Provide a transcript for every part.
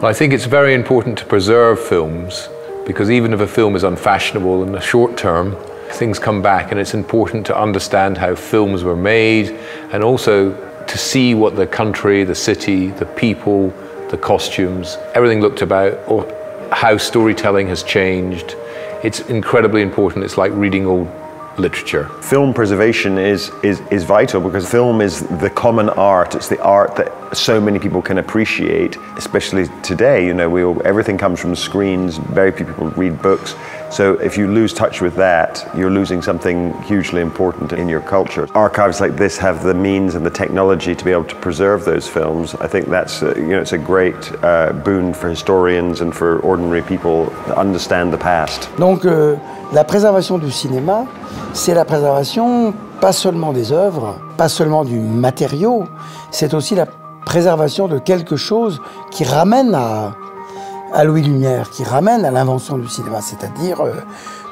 I think it's very important to preserve films, because even if a film is unfashionable in the short term, things come back, and it's important to understand how films were made, and also to see what the country, the city, the people, the costumes, everything looked about, or how storytelling has changed. It's incredibly important. It's like reading old literature. Film preservation is vital, because film is the common art. It's the art that so many people can appreciate, especially today. You know, everything comes from screens. Very few people read books. So if you lose touch with that, you're losing something hugely important in your culture. Archives like this have the means and the technology to be able to preserve those films. I think that's it's a great boon for historians and for ordinary people to understand the past. Donc la préservation du cinéma, c'est la préservation pas seulement des œuvres, pas seulement du matériau, c'est aussi la préservation de quelque chose qui ramène à Louis Lumière, qui ramène à l'invention du cinéma, c'est-à-dire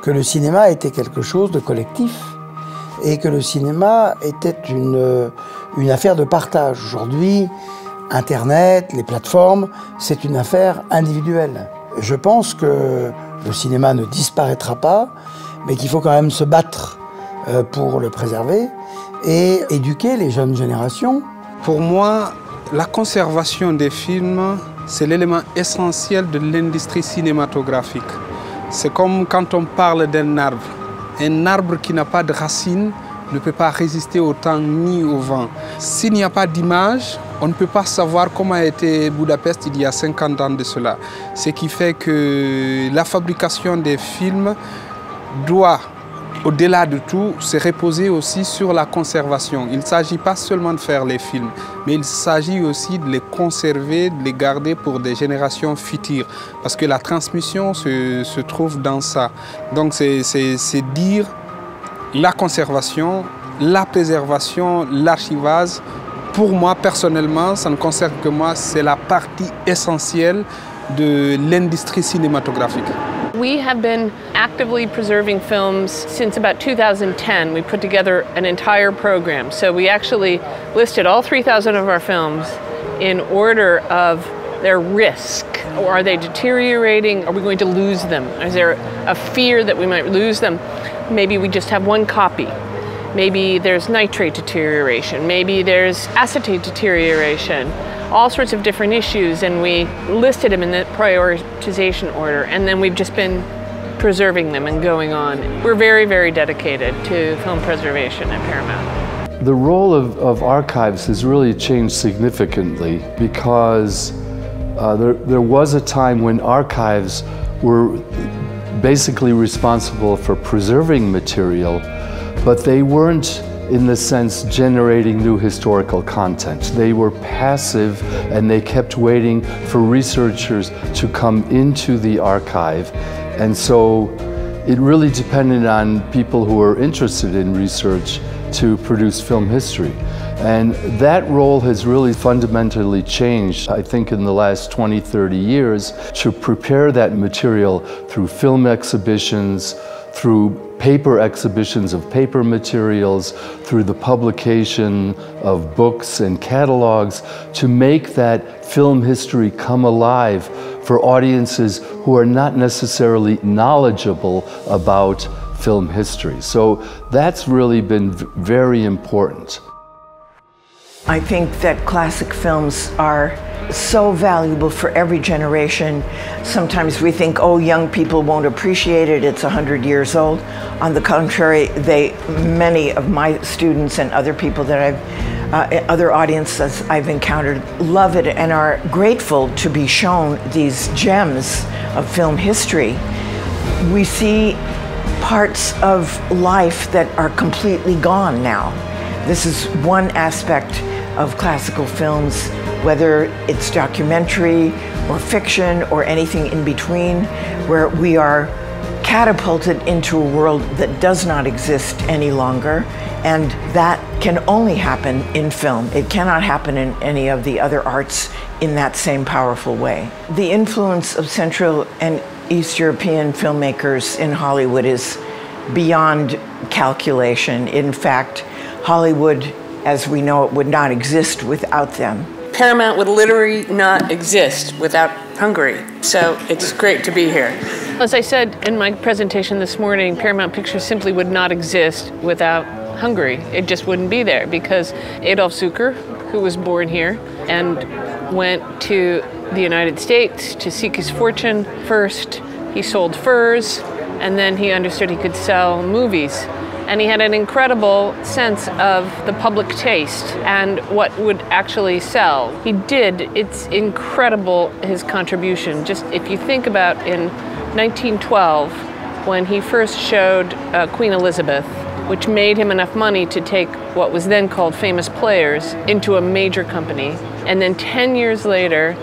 que le cinéma était quelque chose de collectif et que le cinéma était une affaire de partage. Aujourd'hui, Internet, les plateformes, c'est une affaire individuelle. Je pense que le cinéma ne disparaîtra pas, mais qu'il faut quand même se battre pour le préserver et éduquer les jeunes générations. Pour moi, la conservation des films, c'est l'élément essentiel de l'industrie cinématographique. C'est comme quand on parle d'un arbre. Un arbre qui n'a pas de racines ne peut pas résister au temps ni au vent. S'il n'y a pas d'image, on ne peut pas savoir comment a été Budapest il y a 50 ans de cela. Ce qui fait que la fabrication des films doit, au-delà de tout, se reposer aussi sur la conservation. Il ne s'agit pas seulement de faire les films, mais il s'agit aussi de les conserver, de les garder pour des générations futures. Parce que la transmission se trouve dans ça. Donc c'est dire la conservation, la préservation, l'archivage. Pour moi, personnellement, ça ne concerne que moi, c'est la partie essentielle de l'industrie cinématographique. We have been actively preserving films since about 2010. We put together an entire program. So we actually listed all 3,000 of our films in order of their risk. Or are they deteriorating? Are we going to lose them? Is there a fear that we might lose them? Maybe we just have one copy. Maybe there's nitrate deterioration. Maybe there's acetate deterioration. All sorts of different issues, and we listed them in the prioritization order, and then we've just been preserving them and going on. We're very, very dedicated to film preservation at Paramount. The role of archives has really changed significantly, because there was a time when archives were basically responsible for preserving material, but they weren't, in the sense, generating new historical content. They were passive, and they kept waiting for researchers to come into the archive. And so it really depended on people who were interested in research to produce film history. And that role has really fundamentally changed, I think, in the last 20, 30 years, to prepare that material through film exhibitions, through paper exhibitions of paper materials, through the publication of books and catalogs, to make that film history come alive for audiences who are not necessarily knowledgeable about film history. So that's really been very important. I think that classic films are so valuable for every generation. Sometimes we think, oh, young people won't appreciate it, it's 100 years old. On the contrary, many of my students and other people that other audiences I've encountered love it and are grateful to be shown these gems of film history. We see parts of life that are completely gone now. This is one aspect of classical films, whether it's documentary or fiction or anything in between, where we are catapulted into a world that does not exist any longer, and that can only happen in film. It cannot happen in any of the other arts in that same powerful way. The influence of Central and East European filmmakers in Hollywood is beyond calculation. In fact, Hollywood, as we know it, would not exist without them. Paramount would literally not exist without Hungary. So it's great to be here. As I said in my presentation this morning, Paramount Pictures simply would not exist without Hungary. It just wouldn't be there because Adolf Zukor, who was born here and went to the United States to seek his fortune first, he sold furs, and then he understood he could sell movies. And he had an incredible sense of the public taste and what would actually sell. He did. It's incredible, his contribution. Just if you think about in 1912, when he first showed Queen Elizabeth, which made him enough money to take what was then called Famous Players into a major company. And then 10 years later,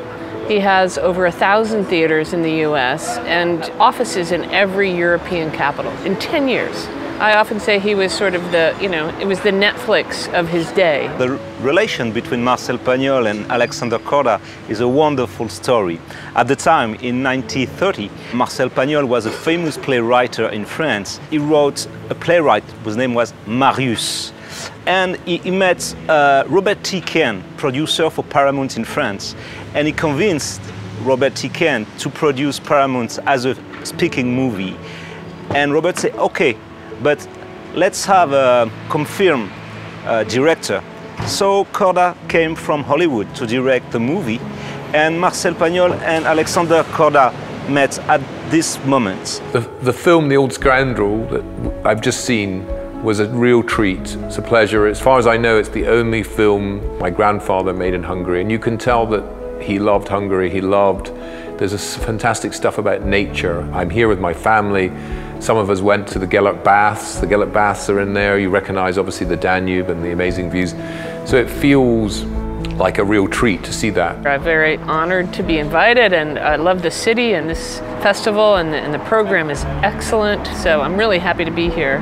he has over 1,000 theaters in the US and offices in every European capital in 10 years. I often say he was sort of the, it was the Netflix of his day. The relation between Marcel Pagnol and Alexander Korda is a wonderful story. At the time, in 1930, Marcel Pagnol was a famous playwright in France. He wrote a playwright whose name was Marius. And he met Robert T. Kane, producer for Paramount in France. And he convinced Robert T. Kane to produce Paramount as a speaking movie. And Robert said, okay, but let's have a confirmed director. So Korda came from Hollywood to direct the movie, and Marcel Pagnol and Alexander Korda met at this moment. The film, The Old Scoundrel, that I've just seen, was a real treat. It's a pleasure. As far as I know, it's the only film my grandfather made in Hungary, and you can tell that he loved Hungary. There's this fantastic stuff about nature. I'm here with my family. Some of us went to the Gellert Baths. The Gellert Baths are in there. You recognize obviously the Danube and the amazing views. So it feels like a real treat to see that. I'm very honored to be invited, and I love the city and this festival, and the program is excellent. So I'm really happy to be here.